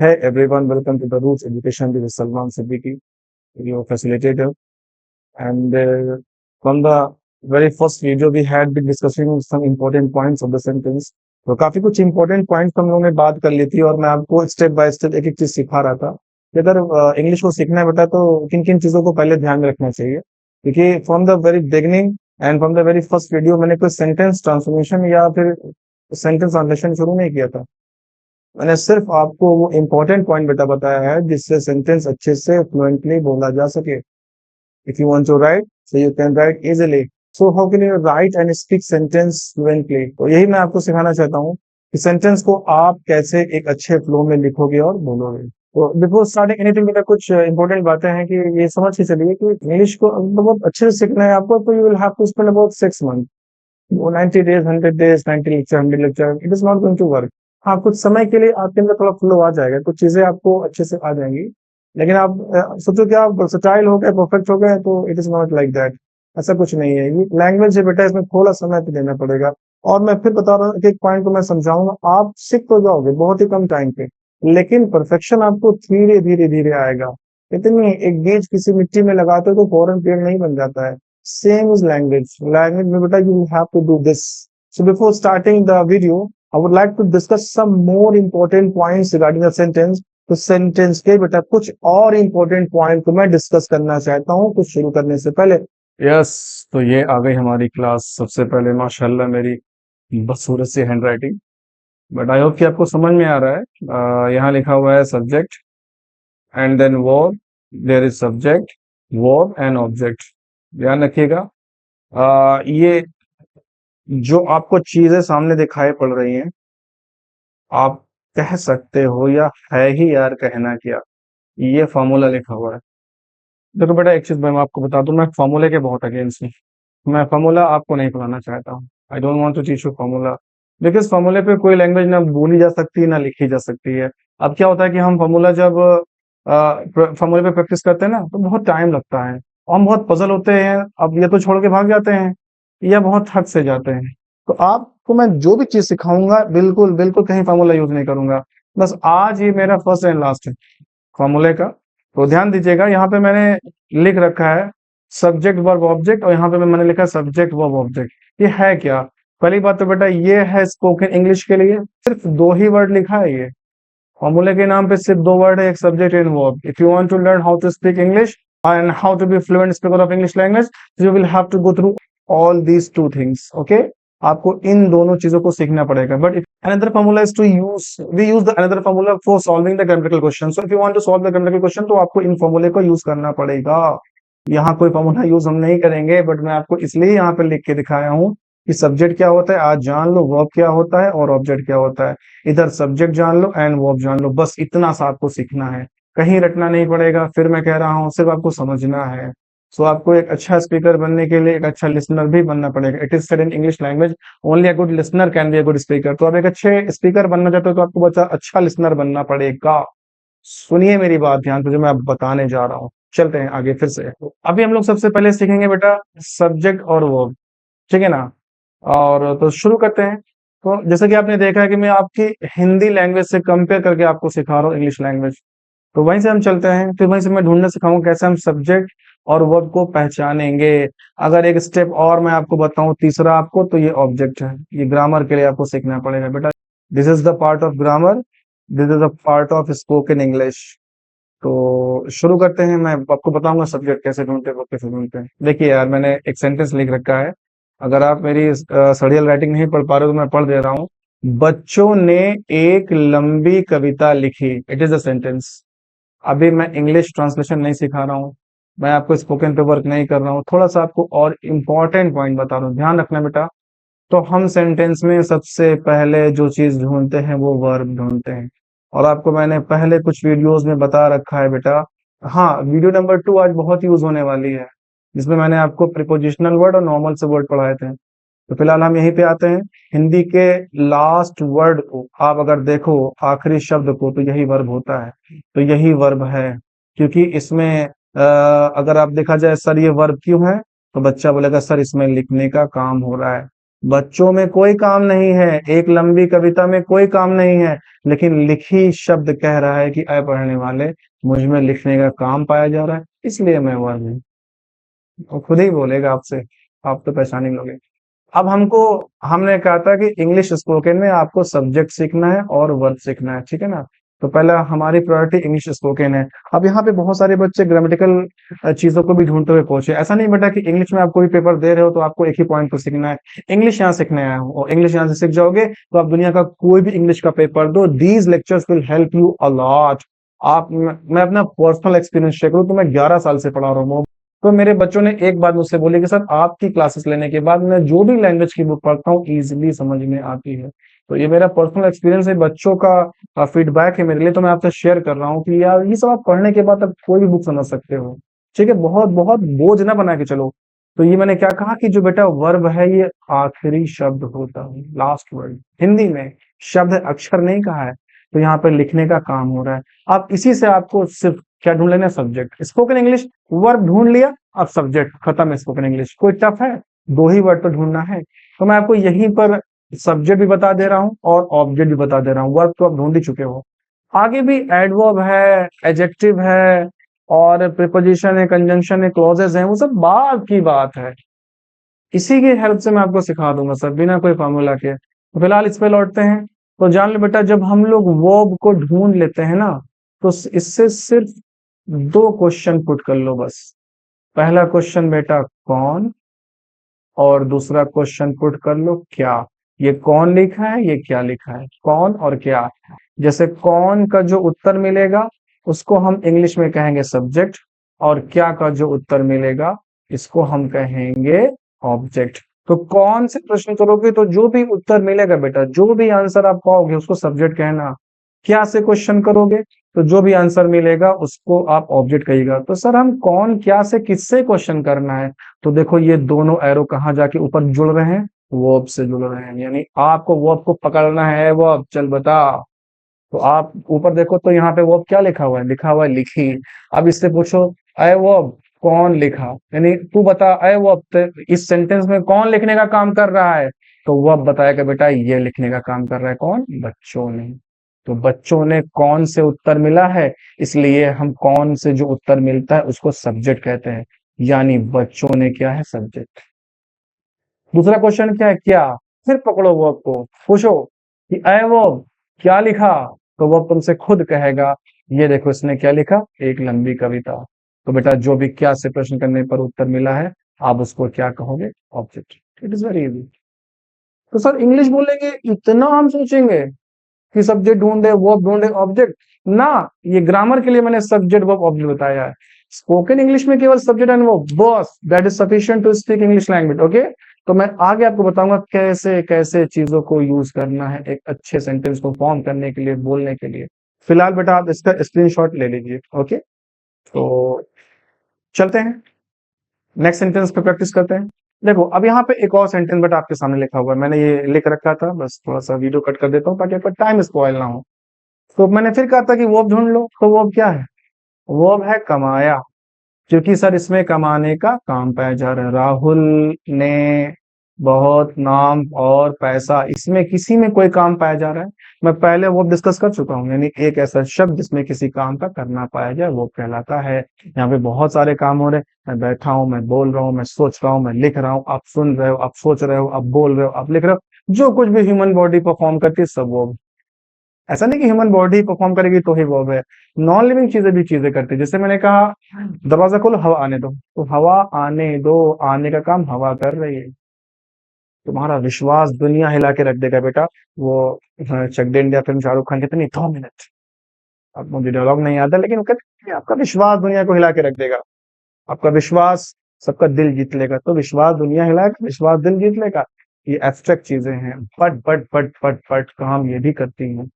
Hey everyone, welcome to the Roots Education. This is Salman Siddiqui, your facilitator. And from the very first video, we had been discussing some important points of the sentence. तो काफी कुछ important points हम लोगों ने बात कर ली थी और मैं आपको स्टेप बाय स्टेप एक एक चीज सिखा रहा था कि अगर इंग्लिश को सीखना है बेटा तो किन किन चीजों को पहले ध्यान में रखना चाहिए, क्योंकि from the very beginning and from the very first video मैंने कोई सेंटेंस ट्रांसफॉर्मेशन या फिर सेंटेंस ट्रांसलेशन शुरू नहीं किया था। मैंने सिर्फ आपको वो इम्पोर्टेंट पॉइंट बेटा बताया है जिससे सेंटेंस अच्छे से फ्लुएंटली बोला जा सके। If you want to write so you can write easily. So how can you write and speak sentence fluently? तो यही मैं आपको सिखाना चाहता हूँ कि सेंटेंस को आप कैसे एक अच्छे फ्लो में लिखोगे और बोलोगे। तो बिफोर स्टार्टिंग एनीथिंग बेटा कुछ इंपॉर्टेंट बातें हैं कि ये समझ के चलिए कि इंग्लिश को बहुत अच्छे से सीखना है आपको, तो you will have to spend about 6 month. वो 90 days 100 days 90 lecture 100 lecture it is not going to work. हाँ, कुछ समय के लिए आपके अंदर थोड़ा फ्लो आ जाएगा, कुछ चीजें आपको अच्छे से आ जाएंगी, लेकिन आप सोचो कि आप वर्सेटाइल हो गए, परफेक्ट हो गए, तो it is not like that. ऐसा कुछ नहीं है। ये लैंग्वेज है बेटा, इसमें थोड़ा समय तो देना पड़ेगा। और मैं फिर बता रहा हूँ, एक पॉइंट को मैं समझाऊंगा, आप सीख तो जाओगे बहुत ही कम टाइम पे, लेकिन परफेक्शन आपको धीरे धीरे धीरे आएगा। इतनी एक बीज किसी मिट्टी में लगाते हो तो फौरन पेड़ नहीं बन जाता है। Same is language. लैंग्वेज में बेटा you have to do this. So before starting the video I would like to discuss some more important points regarding the sentence। तो सेंटेंस के बेटा कुछ और इंपॉर्टेंट पॉइंट को मैं डिस्कस करना चाहता हूँ कुछ शुरू करने से पहले। यस, तो ये आ गई हमारी क्लास। सबसे पहले माशाल्लाह मेरी बदसूरत सी hand writing, but I hope कि आपको समझ में आ रहा है। यहाँ लिखा हुआ है subject and then verb, there is subject verb and object. ध्यान रखिएगा, ये जो आपको चीजें सामने दिखाई पड़ रही हैं, आप कह सकते हो या है ही यार कहना क्या, ये फॉर्मूला लिखा हुआ है। देखो बेटा एक चीज मैं आपको बता दूं, मैं फॉर्मूले के बहुत अगेंस्ट हूँ। मैं फॉर्मूला आपको नहीं पढ़ाना चाहता हूँ। I don't want to teach you formula, because फॉर्मूले पे कोई लैंग्वेज ना बोली जा सकती है ना लिखी जा सकती है। अब क्या होता है कि हम फॉर्मूला जब फॉर्मूले पे प्रैक्टिस करते हैं ना तो बहुत टाइम लगता है और हम बहुत पजल होते हैं। अब ये तो छोड़ के भाग जाते हैं या बहुत थक से जाते हैं। तो आपको मैं जो भी चीज सिखाऊंगा बिल्कुल बिल्कुल कहीं फॉर्मूला यूज नहीं करूंगा। बस आज ये मेरा फर्स्ट एंड लास्ट है फॉर्मूले का। तो ध्यान दीजिएगा, यहाँ पे मैंने लिख रखा है सब्जेक्ट वर्ब ऑब्जेक्ट और यहाँ पे मैंने लिखा है सब्जेक्ट वर्ब ऑब्जेक्ट। ये है क्या? पहली बात तो बेटा ये है स्पोकन इंग्लिश के लिए सिर्फ दो ही वर्ड लिखा है। ये फॉर्मूले के नाम पे सिर्फ दो वर्ड है, एक subject and verb. If you want to learn how to speak English and how to be fluent speaker of English language, you will have to go through all these two things. Okay, आपको इन दोनों चीजों को सीखना पड़ेगा। But another formula is to use, we use the another formula for solving the grammatical question। So if you want to solve the grammatical question तो आपको इन फॉर्मूले को यूज करना पड़ेगा। यहाँ कोई फॉर्मूला यूज हम नहीं करेंगे, बट मैं आपको इसलिए यहाँ पे लिख के दिखाया हूँ कि सब्जेक्ट क्या होता है आज जान लो, वर्ब क्या होता है और ऑब्जेक्ट क्या होता है। इधर सब्जेक्ट जान लो एंड वर्ब जान लो, बस इतना सा आपको सीखना है, कहीं रटना नहीं पड़ेगा। फिर मैं कह रहा हूँ सिर्फ आपको समझना है। सो आपको एक अच्छा स्पीकर बनने के लिए एक अच्छा लिसनर भी बनना पड़ेगा। It is said in English language only a good listener can be a good speaker. तो आप एक अच्छे स्पीकर बनना चाहते हो तो आपको बच्चा अच्छा लिसनर बनना पड़ेगा। सुनिए मेरी बात ध्यान से जो मैं अब बताने जा रहा हूँ। चलते हैं आगे फिर से। अभी हम लोग सबसे पहले सीखेंगे बेटा सब्जेक्ट और वर्ब, ठीक है ना। और तो शुरू करते हैं। तो जैसे कि आपने देखा है कि मैं आपकी हिंदी लैंग्वेज से कंपेयर करके आपको सिखा रहा हूँ इंग्लिश लैंग्वेज, तो वहीं से हम चलते हैं। फिर वहीं से मैं ढूंढना सिखाऊंगा कैसे हम सब्जेक्ट और वर्ब को पहचानेंगे। अगर एक स्टेप और मैं आपको बताऊं तीसरा आपको, तो ये ऑब्जेक्ट है। ये ग्रामर के लिए आपको सीखना पड़ेगा बेटा। This is the part of grammar, this is the part of spoken English. तो शुरू करते हैं। मैं आपको बताऊंगा सब्जेक्ट कैसे ढूंढते हैं, वर्ब कैसे ढूंढते हैं। देखिए यार मैंने एक सेंटेंस लिख रखा है, अगर आप मेरी सड़ियल राइटिंग नहीं पढ़ पा रहे हो तो मैं पढ़ दे रहा हूँ। बच्चों ने एक लंबी कविता लिखी, इट इज अ सेंटेंस। अभी मैं इंग्लिश ट्रांसलेशन नहीं सिखा रहा हूँ, मैं आपको स्पोकन पे वर्क नहीं कर रहा हूँ, थोड़ा सा आपको और इम्पोर्टेंट पॉइंट बता रहा हूँ, ध्यान रखना बेटा। तो हम सेंटेंस में सबसे पहले जो चीज ढूंढते हैं वो वर्ब ढूंढते हैं, और आपको मैंने पहले कुछ वीडियोस में बता रखा है बेटा। हाँ, वीडियो नंबर 2 आज बहुत यूज होने वाली है, जिसमें मैंने आपको प्रीपोजिशनल वर्ड और नॉर्मल से वर्ड पढ़ाए थे। तो फिलहाल हम यहीं पे आते हैं। हिंदी के लास्ट वर्ड को आप अगर देखो, आखिरी शब्द को, तो यही वर्ब होता है। तो यही वर्ब है, क्योंकि इसमें अगर आप देखा जाए सर ये वर्ब क्यों है, तो बच्चा बोलेगा सर इसमें लिखने का काम हो रहा है। बच्चों में कोई काम नहीं है, एक लंबी कविता में कोई काम नहीं है, लेकिन लिखी शब्द कह रहा है कि अय पढ़ने वाले, मुझ में लिखने का काम पाया जा रहा है, इसलिए मैं वर्ब हूँ। वो खुद ही बोलेगा आपसे, आप तो पहचान ही लोगे। अब हमने कहा था कि इंग्लिश स्पोकन में आपको सब्जेक्ट सीखना है और वर्ब सीखना है, ठीक है ना। तो पहला हमारी प्रायोरिटी इंग्लिश स्पोकन है। अब यहाँ पे बहुत सारे बच्चे ग्रामेटिकल चीजों को भी ढूंढते हुए पहुंचे। ऐसा नहीं बेटा कि इंग्लिश में आप कोई पेपर दे रहे हो तो आपको एक ही पॉइंट को सीखना है। इंग्लिश यहाँ सीखने आया हूँ, और इंग्लिश यहाँ से सीख जाओगे तो आप दुनिया का कोई भी इंग्लिश का पेपर दो, these lectures will help you a lot. मैं अपना पर्सनल एक्सपीरियंस शेयर करूँ तो मैं 11 साल से पढ़ा रहा हूँ। तो मेरे बच्चों ने एक बात मुझसे बोली कि सर आपकी क्लासेस लेने के बाद मैं जो भी लैंग्वेज की बुक पढ़ता हूँ इजीली समझ में आती है। तो ये मेरा पर्सनल एक्सपीरियंस है, बच्चों का फीडबैक है मेरे लिए, तो मैं आपसे शेयर कर रहा हूँ कि यार ये सब आप पढ़ने के बाद आप कोई भी बुक समझ सकते हो। ठीक है, बहुत बहुत बोझ ना बना के चलो। तो ये मैंने क्या कहा कि जो बेटा वर्ब है ये आखिरी शब्द होता है, लास्ट वर्ड। हिंदी में शब्द अक्षर नहीं कहा है, तो यहाँ पे लिखने का काम हो रहा है। आप इसी से आपको सिर्फ क्या ढूंढ लेना, सब्जेक्ट। स्पोकन इंग्लिश वर्ब ढूंढ लिया, अब सब्जेक्ट खत्म है। स्पोकन इंग्लिश कोई टफ है, दो ही वर्ड तो ढूंढना है। तो मैं आपको यहीं पर सब्जेक्ट भी बता दे रहा हूँ और ऑब्जेक्ट भी बता दे रहा हूँ। वर्ब तो आप ढूंढ ही चुके हो। आगे भी एडवर्ब है, एडजेक्टिव है, और प्रीपोजिशन है, कंजंक्शन है, क्लॉजेस हैं, वो सब बाद की बात है। इसी की हेल्प से मैं आपको सिखा दूंगा सर, बिना कोई फॉर्मूला के। तो फिलहाल इस पे लौटते हैं। तो जान लो बेटा, जब हम लोग वर्ब को ढूंढ लेते हैं ना, तो इससे सिर्फ दो क्वेश्चन पुट कर लो बस। पहला क्वेश्चन बेटा कौन, और दूसरा क्वेश्चन पुट कर लो क्या। ये कौन लिखा है, ये क्या लिखा है, कौन और क्या। जैसे कौन का जो उत्तर मिलेगा उसको हम इंग्लिश में कहेंगे सब्जेक्ट, और क्या का जो उत्तर मिलेगा इसको हम कहेंगे ऑब्जेक्ट। तो कौन से प्रश्न करोगे तो जो भी उत्तर मिलेगा बेटा, जो भी आंसर आप पाओगे उसको सब्जेक्ट कहना। क्या से क्वेश्चन करोगे तो जो भी आंसर मिलेगा उसको आप ऑब्जेक्ट कहिएगा। तो सर हम कौन क्या से किससे क्वेश्चन करना है, तो देखो ये दोनों एरो कहाँ जाके ऊपर जुड़ रहे हैं, वर्ब से जुड़ रहे हैं। यानी आपको वर्ब को पकड़ना है, वर्ब चल बता। तो आप ऊपर देखो तो यहाँ पे वर्ब क्या लिखा हुआ है, लिखा हुआ है लिखी। अब इससे पूछो अय वर्ब कौन लिखा, यानी तू बता अय वर्ब इस सेंटेंस में कौन लिखने का काम कर रहा है। तो वर्ब बताएगा बेटा ये लिखने का काम कर रहा है कौन, बच्चों ने। तो बच्चों ने कौन से उत्तर मिला है, इसलिए हम कौन से जो उत्तर मिलता है उसको सब्जेक्ट कहते हैं। यानी बच्चों ने क्या है, सब्जेक्ट। दूसरा क्वेश्चन क्या है, क्या। फिर पकड़ो वर्ब को, पूछो कि अय वर्ब क्या लिखा, तो वर्ब तुमसे खुद कहेगा ये देखो इसने क्या लिखा, एक लंबी कविता। तो बेटा जो भी क्या से प्रश्न करने पर उत्तर मिला है आप उसको क्या कहोगे, object. It is very easy. तो सर इंग्लिश बोलेंगे इतना हम सोचेंगे कि सब्जेक्ट ढूंढे वर्ब ढूंढे ऑब्जेक्ट ना। ये ग्रामर के लिए मैंने सब्जेक्ट वर्ब ऑब्जेक्ट बताया है। स्पोकन इंग्लिश में केवल सब्जेक्ट एंड वर्ब बस, that is sufficient to speak English language. Okay, तो मैं आगे आपको बताऊंगा कैसे कैसे चीजों को यूज करना है एक अच्छे सेंटेंस को फॉर्म करने के लिए, बोलने के लिए। फिलहाल बेटा आप इसका स्क्रीनशॉट ले लीजिए। ओके, तो चलते हैं नेक्स्ट सेंटेंस पे प्रैक्टिस करते हैं। देखो अब यहाँ पे एक और सेंटेंस बेटा आपके सामने लिखा हुआ है, मैंने ये लिख रखा था, बस थोड़ा सा वीडियो कट कर देता हूँ ताकि आपका टाइम स्पॉइल ना हो। तो मैंने फिर कहा था कि वर्ब ढूंढ लो, तो वर्ब क्या है, वर्ब है कमाया। क्योंकि सर इसमें कमाने का काम पाया जा रहा है। राहुल ने बहुत नाम और पैसा, इसमें किसी में कोई काम पाया जा रहा है। मैं पहले वो डिस्कस कर चुका हूँ, यानी एक ऐसा शब्द जिसमें किसी काम का करना पाया जाए वो कहलाता है। यहाँ पे बहुत सारे काम हो रहे हैं, मैं बैठा हूँ, मैं बोल रहा हूँ, मैं सोच रहा हूँ, मैं लिख रहा हूँ, आप सुन रहे हो, आप सोच रहे हो, आप बोल रहे हो, आप लिख रहे हो। जो कुछ भी ह्यूमन बॉडी परफॉर्म करती है सब वो। ऐसा नहीं कि ह्यूमन बॉडी परफॉर्म करेगी तो ही वर्ब है, नॉन लिविंग चीजें भी चीजें करती है। जैसे मैंने कहा दरवाजा खोलो हवा आने दो, तो हवा आने दो, आने का काम हवा कर रही है। तुम्हारा विश्वास दुनिया हिला के रख देगा बेटा। वो चक दे इंडिया फिल्म शाहरुख खान कितनी 2 मिनट, अब मुझे डायलॉग नहीं आता लेकिन वो कहते हैं, आपका विश्वास दुनिया को हिला के रख देगा। आपका विश्वास सबका दिल जीत लेगा। तो विश्वास दुनिया हिलाएगा, विश्वास दिल जीत लेगा। ये एब्स्ट्रैक्ट चीजें हैं, बट काम ये भी करती हैं।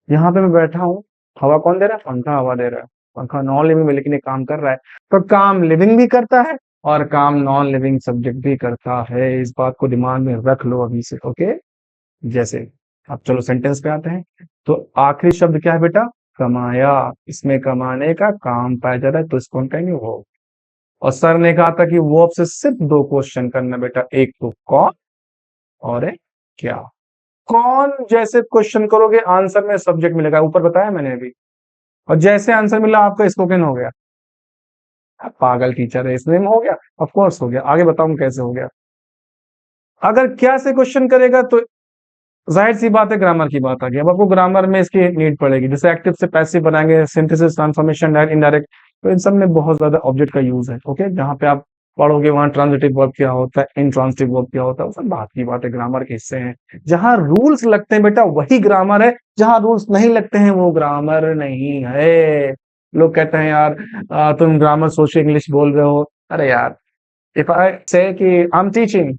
यहाँ पे मैं बैठा हूँ, हवा कौन दे रहा है, पंखा हवा दे रहा है। पंखा नॉन लिविंग में लेकिन ये काम कर रहा है। तो काम लिविंग भी करता है और काम नॉन लिविंग सब्जेक्ट भी करता है। इस बात को दिमाग में रख लो अभी से। ओके, जैसे अब चलो सेंटेंस पे आते हैं। तो आखिरी शब्द क्या है बेटा, कमाया। इसमें कमाने का काम पाया जा रहा है तो इसको हम कहेंगे वो। और सर ने कहा था कि वर्ब से सिर्फ दो क्वेश्चन करना बेटा, एक तो कौन और एक क्या। कौन जैसे क्वेश्चन करोगे आंसर में सब्जेक्ट मिलेगा, ऊपर बताया मैंने अभी, और जैसे आंसर मिला आपका स्पोकन हो गया। आप पागल टीचर है, इसमें हो गया, ऑफ कोर्स हो गया। आगे बताऊं कैसे हो गया। अगर क्या से क्वेश्चन करेगा तो जाहिर सी बात है ग्रामर की बात आ गई। अब आपको ग्रामर में इसकी नीड पड़ेगी, जैसे एक्टिव से पैसिव बनाएंगे, सिंथेसिस, ट्रांसफॉर्मेशन, डायरेक्ट, इनडायरेक्ट, तो इन सब में बहुत ज्यादा ऑब्जेक्ट का यूज है। ओके, जहां पे आप पढ़ोगे वहां ट्रांजिटिव वर्ब क्या होता है, इंट्रांजिटिव वर्ब क्या होता है, वो सब बात की बात है, ग्रामर के हिस्से हैं। जहां रूल्स लगते हैं बेटा वही ग्रामर है, जहां रूल्स नहीं लगते हैं वो ग्रामर नहीं है। लोग कहते हैं यार तुम ग्रामर सोच के इंग्लिश बोल रहे हो। अरे यार, इफ आई से कि आई एम टीचिंग,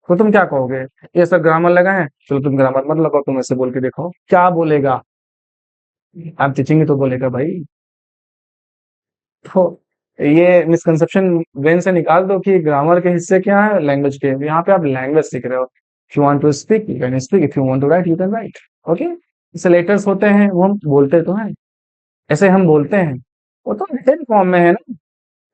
तो तुम क्या कहोगे, ये सब ग्रामर लगा है, चलो तुम ग्रामर मत लगाओ, तुम ऐसे बोल के देखो क्या बोलेगा। आप टीचिंग तो बोलेगा भाई। तो ये मिसकंसेप्शन ब्रेन से निकाल दो कि ग्रामर के हिस्से क्या है, लैंग्वेज के। यहाँ पे आप लैंग्वेज सीख रहे हो। If you want to speak you can speak, if you want to write you can write. Okay, जैसे लेटर्स होते हैं वो हम बोलते तो हैं, ऐसे हम बोलते हैं, वो तो रिटन फॉर्म में है ना।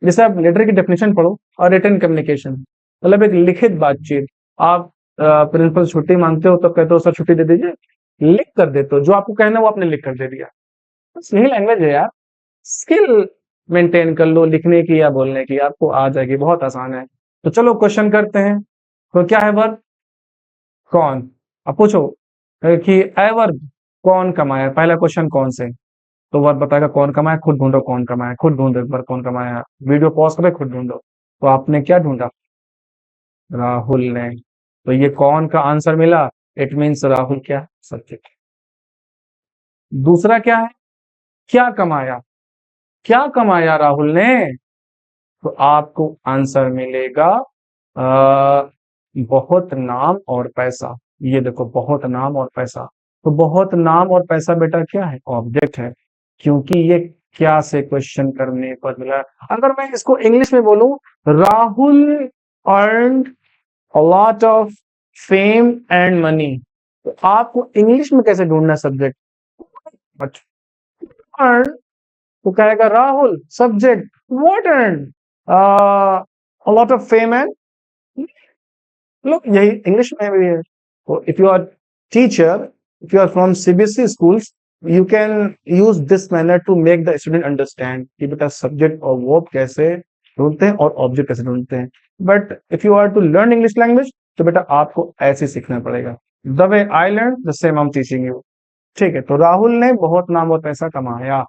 जैसे आप लेटर की डेफिनेशन पढ़ो, और रिटन कम्युनिकेशन मतलब एक लिखित बातचीत। आप प्रिंसिपल छुट्टी मांगते हो तो कहते हो सर छुट्टी दे दीजिए, लिख कर देते हो, जो आपको कहना है वो आपने लिख कर दे दिया। बस यही लैंग्वेज है यार। स्किल मेंटेन कर लो लिखने की या बोलने की, आपको आ जाएगी, बहुत आसान है। तो चलो क्वेश्चन करते हैं। तो क्या है वर्ब, कौन। अब पूछो कि ए वर्ब कौन कमाया, पहला क्वेश्चन कौन से, तो वर्ब बताएगा कौन कमाया, खुद ढूंढो कौन कमाया, खुद ढूंढो एक बार कौन कमाया, वीडियो पॉज करके खुद ढूंढो। तो आपने क्या ढूंढा, राहुल ने। तो ये कौन का आंसर मिला, इट मीन्स राहुल क्या सब्जेक्ट। दूसरा क्या है, क्या कमाया, क्या कमाया राहुल ने, तो आपको आंसर मिलेगा बहुत नाम और पैसा। ये देखो बहुत नाम और पैसा। तो बहुत नाम और पैसा बेटा क्या है, ऑब्जेक्ट है, क्योंकि ये क्या से क्वेश्चन करने पर मिला। अगर मैं इसको इंग्लिश में बोलूं, Rahul earned a lot of fame and money, तो आपको इंग्लिश में कैसे ढूंढना सब्जेक्ट, बट अर्न तो कहेगा Rahul subject, what earn a lot of fame and लोग, यही इंग्लिश में भी है। तो if you are teacher, if you are from CBSE schools, you can use this manner to make the student understand कि बेटा सब्जेक्ट और वर्ब कैसे ढूंढते हैं और ऑब्जेक्ट कैसे ढूंढते हैं। But if you are to learn English language, तो बेटा आपको ऐसे सीखना पड़ेगा, the way I learn the same I am teaching you. ठीक है, तो राहुल ने बहुत नाम और पैसा कमाया,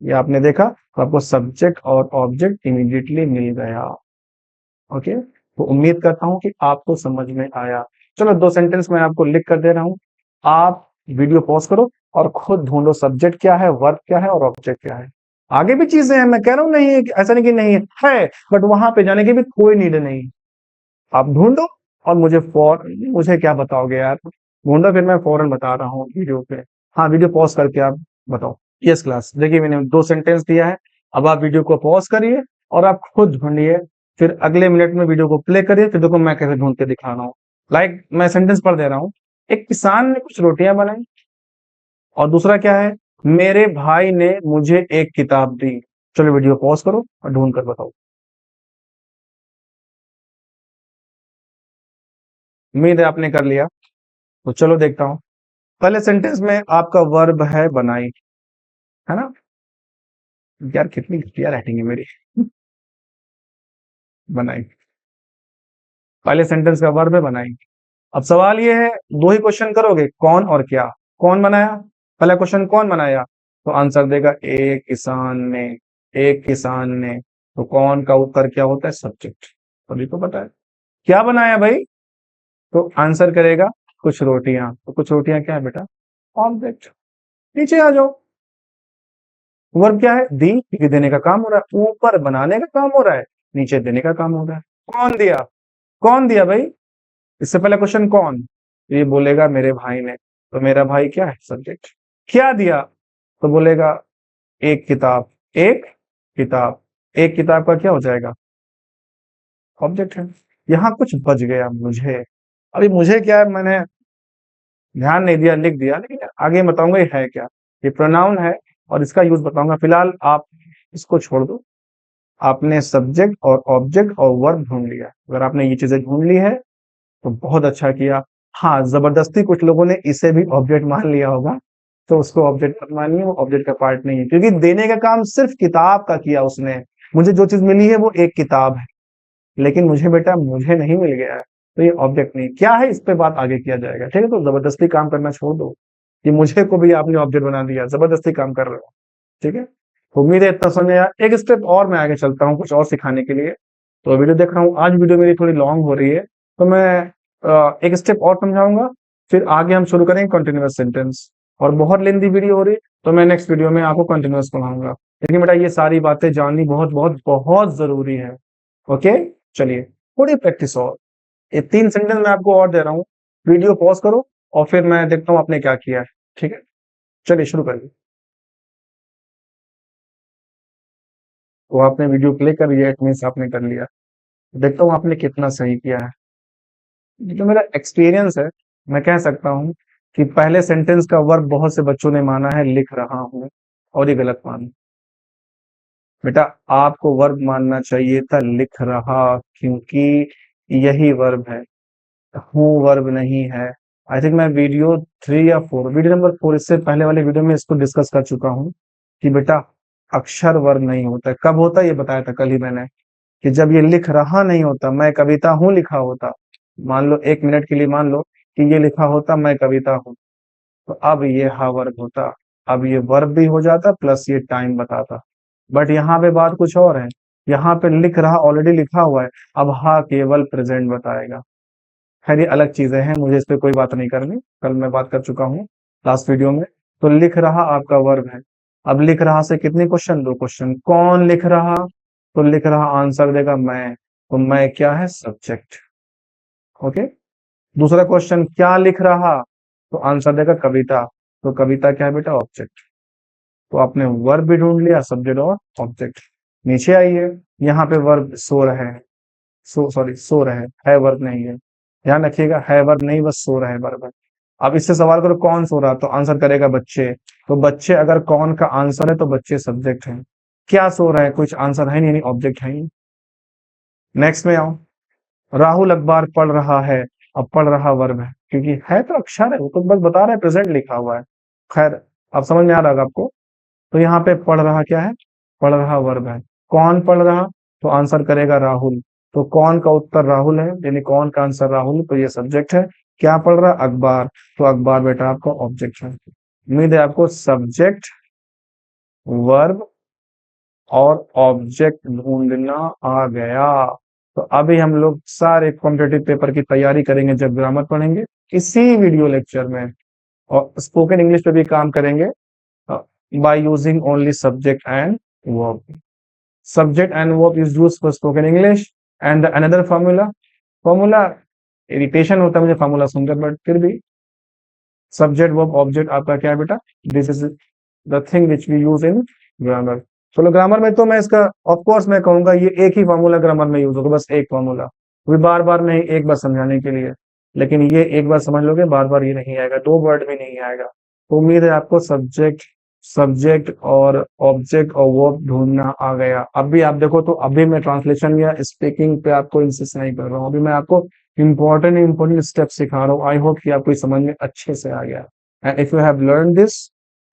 ये आपने देखा, तो आपको सब्जेक्ट और ऑब्जेक्ट इमीडिएटली मिल गया। ओके, तो उम्मीद करता हूं कि आपको समझ में आया। चलो 2 सेंटेंस मैं आपको लिख कर दे रहा हूं, आप वीडियो पॉज करो और खुद ढूंढो सब्जेक्ट क्या है, वर्ब क्या है और ऑब्जेक्ट क्या है। आगे भी चीजें हैं, मैं कह रहा हूं नहीं है, ऐसा नहीं कि नहीं है, बट वहां पे जाने की भी कोई नीड नहीं। आप ढूंढो और मुझे क्या बताओगे यार, ढूंढो फिर मैं फौरन बता रहा हूँ वीडियो पे। हाँ, वीडियो पॉज करके आप बताओ। यस क्लास, देखिए मैंने 2 सेंटेंस दिया है, अब आप वीडियो को पॉज करिए और आप खुद ढूंढिए, फिर अगले मिनट में वीडियो को प्ले करिए, फिर देखो मैं कैसे ढूंढ के दिखा रहा हूँ। लाइक मैं सेंटेंस पढ़ दे रहा हूँ, एक किसान ने कुछ रोटियां बनाई, और दूसरा क्या है, मेरे भाई ने मुझे एक किताब दी। चलो वीडियो पॉज करो और ढूंढ कर बताओ। उम्मीद है आपने कर लिया, तो चलो देखता हूँ। पहले सेंटेंस में आपका वर्ब है बनाई, है ना। यार कितनी घटिया राइटिंग है मेरी। बनाई, पहले सेंटेंस का वर्ब है बनाई। अब सवाल ये है, दो ही क्वेश्चन करोगे, कौन और क्या। कौन बनाया, पहला क्वेश्चन कौन बनाया, तो आंसर देगा एक किसान ने, एक किसान ने। तो कौन का उत्तर क्या होता है, सब्जेक्ट, सभी को पता है। क्या बनाया भाई, तो आंसर करेगा कुछ रोटियां, तो कुछ रोटियां क्या है बेटा, ऑब्जेक्ट। नीचे आ जाओ, वर्ब क्या है, दी, क्योंकि देने का काम हो रहा है, ऊपर बनाने का काम हो रहा है, नीचे देने का काम हो रहा है। कौन दिया, कौन दिया भाई, इससे पहले क्वेश्चन कौन, ये बोलेगा मेरे भाई ने, तो मेरा भाई क्या है, सब्जेक्ट। क्या दिया, तो बोलेगा एक किताब, एक किताब, एक किताब का क्या हो जाएगा, ऑब्जेक्ट है। यहाँ कुछ बच गया मुझे, अभी मुझे क्या है, मैंने ध्यान नहीं दिया, लिख दिया, लेकिन आगे बताऊंगा ये है क्या। ये प्रोनाउन है और इसका यूज बताऊंगा, फिलहाल आप इसको छोड़ दो। आपने सब्जेक्ट और ऑब्जेक्ट और वर्ब ढूंढ लिया, अगर आपने ये चीजें ढूंढ ली है तो बहुत अच्छा किया। हाँ, जबरदस्ती कुछ लोगों ने इसे भी ऑब्जेक्ट मान लिया होगा, तो उसको ऑब्जेक्ट मत मानिए, वो ऑब्जेक्ट का पार्ट नहीं है, क्योंकि देने का काम सिर्फ किताब का किया उसने। मुझे जो चीज मिली है वो एक किताब है, लेकिन मुझे बेटा मुझे नहीं मिल गया है, तो ये ऑब्जेक्ट नहीं क्या है, इस पे बात आगे किया जाएगा, ठीक है। तो जबरदस्ती काम करना छोड़ दो, कि मुझे को भी आपने ऑब्जेक्ट बना दिया, जबरदस्ती काम कर रहे हो, ठीक है। तो उम्मीद है इतना समझ में आया। एक स्टेप और मैं आगे चलता हूँ कुछ और सिखाने के लिए। तो वीडियो देख रहा हूँ, आज वीडियो मेरी थोड़ी लॉन्ग हो रही है, तो मैं एक स्टेप और समझाऊंगा, फिर आगे हम शुरू करेंगे कंटिन्यूअस सेंटेंस। और बहुत लेंदी वीडियो हो रही है, तो मैं नेक्स्ट वीडियो में आपको कंटिन्यूअस पढ़ाऊंगा, लेकिन बेटा ये सारी बातें जाननी बहुत बहुत बहुत जरूरी है। ओके, चलिए थोड़ी प्रैक्टिस और, ये 3 सेंटेंस मैं आपको और दे रहा हूँ, वीडियो पॉज करो और फिर मैं देखता हूँ आपने क्या किया है, ठीक है। चलिए शुरू करिए। तो आपने वीडियो प्ले कर लिया, इट मीन्स आपने कर लिया। देखता हूँ आपने कितना सही किया है। जो मेरा एक्सपीरियंस है, मैं कह सकता हूँ कि पहले सेंटेंस का वर्ब बहुत से बच्चों ने माना है लिख रहा हूँ, और ये गलत माना। बेटा आपको वर्ब मानना चाहिए था लिख रहा, क्योंकि यही वर्ब है, हूँ वर्ब नहीं है। आई थिंक मैं वीडियो 3 या 4, वीडियो नंबर 4, इससे पहले वाले वीडियो में इसको डिस्कस कर चुका हूँ कि बेटा अक्षर वर्ब नहीं होता। कब होता है ये बताया था कल ही मैंने, कि जब ये लिख रहा नहीं होता, मैं कविता हूँ लिखा होता। मान लो 1 मिनट के लिए मान लो कि ये लिखा होता मैं कविता हूँ, तो अब ये हा वर्ब होता, अब ये वर्ब भी हो जाता प्लस ये टाइम बताता। बट यहाँ पे बात कुछ और है, यहाँ पे लिख रहा ऑलरेडी लिखा हुआ है, अब हा केवल प्रेजेंट बताएगा। खैर ये अलग चीजें हैं, मुझे इस पे कोई बात नहीं करनी, कल मैं बात कर चुका हूँ लास्ट वीडियो में। तो लिख रहा आपका वर्ब है। अब लिख रहा से कितने क्वेश्चन, 2 क्वेश्चन। कौन लिख रहा, तो लिख रहा आंसर देगा मैं, तो मैं क्या है, सब्जेक्ट। ओके। दूसरा क्वेश्चन, क्या लिख रहा, तो आंसर देगा कविता, तो कविता क्या है बेटा, ऑब्जेक्ट। तो आपने वर्ब भी ढूंढ लिया, सब्जेक्ट और ऑब्जेक्ट। नीचे आइए, यहाँ पे वर्ब सो रहे हैं, सॉरी सो रहे है वर्ब नहीं है, ध्यान रखिएगा, है वर्ब नहीं, बस सो रहे वर्ब है। अब इससे सवाल करो कौन सो रहा, तो आंसर करेगा बच्चे, तो बच्चे अगर कौन का आंसर है तो बच्चे सब्जेक्ट है। क्या सो रहा है, कुछ आंसर है नहीं, ऑब्जेक्ट है नहीं। नेक्स्ट में आओ, राहुल अखबार पढ़ रहा है, अब पढ़ रहा वर्ब है, क्योंकि है तो अक्षर है, वो तो बस बता रहा है प्रेजेंट लिखा हुआ है। खैर अब समझ में आ रहा होगा आपको। तो यहाँ पे पढ़ रहा क्या है, पढ़ रहा वर्ब है। कौन पढ़ रहा, तो आंसर करेगा राहुल, तो कौन का उत्तर राहुल है, यानी कौन का आंसर राहुल, तो ये सब्जेक्ट है। क्या पढ़ रहा, अखबार, तो अखबार बेटा आपका ऑब्जेक्ट है। उम्मीद है आपको सब्जेक्ट, वर्ब और ऑब्जेक्ट ढूंढना आ गया। तो अभी हम लोग सारे कॉम्पिटेटिव पेपर की तैयारी करेंगे जब ग्रामर पढ़ेंगे इसी वीडियो लेक्चर में, और स्पोकन इंग्लिश पे भी काम करेंगे by using only subject and verb. Subject and verb is used for spoken English, and the another formula irritation होता है मुझे फॉर्मूला सुनकर, बट फिर भी सब्जेक्ट वर्ब ऑब्जेक्ट आपका क्या है बेटा, this is the thing which we use in grammar. चलो ग्रामर में तो मैं इसका ऑफ कोर्स मैं कहूंगा ये एक ही फॉर्मूला ग्रामर में यूज होगा, बस एक फॉर्मूला, वो बार बार नहीं, एक बार समझाने के लिए। लेकिन ये एक बार समझ लोगे, बार बार ये नहीं आएगा, 2 वर्ड भी नहीं आएगा। तो उम्मीद है आपको सब्जेक्ट, सब्जेक्ट और ऑब्जेक्ट और वर्ब ढूंढना आ गया। अभी आप देखो, तो अभी मैं ट्रांसलेशन या स्पीकिंग पे आपको इंसिस्ट नहीं कर रहा हूँ, अभी मैं आपको इंपॉर्टेंट स्टेप सिखा रहा हूँ। आई होप कि आपको समझ में अच्छे से आ गया। And if you have learn this,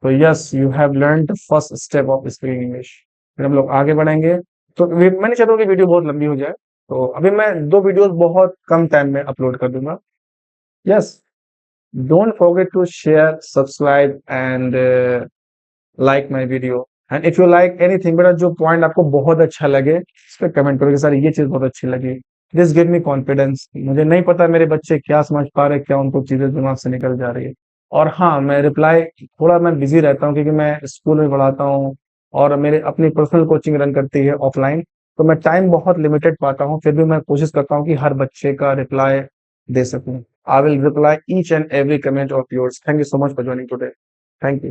तो yes you have learn the first step of speaking English. फिर हम लोग आगे बढ़ेंगे। तो मैं नहीं चाहता हूँ कि वीडियो बहुत लंबी हो जाए, तो अभी मैं 2 वीडियोस बहुत कम टाइम में अपलोड कर दूंगा। Yes, don't forget to share, subscribe and like my video. And if you like anything, बेटा जो पॉइंट आपको बहुत अच्छा लगे इस पर कमेंट करो कि सर ये चीज बहुत अच्छी लगी। दिस गिव मी कॉन्फिडेंस, मुझे नहीं पता मेरे बच्चे क्या समझ पा रहे, क्या उनको चीजें दिमाग से निकल जा रही है। और हाँ, मैं रिप्लाई, थोड़ा मैं बिजी रहता हूँ क्योंकि मैं स्कूल में पढ़ाता हूँ और मेरे अपनी पर्सनल कोचिंग रन करती है ऑफलाइन, तो मैं टाइम बहुत लिमिटेड पाता हूँ, फिर भी मैं कोशिश करता हूँ कि हर बच्चे का रिप्लाई दे सकूँ। I will reply each and every comment of yours. Thank you so much for joining today. Thank you.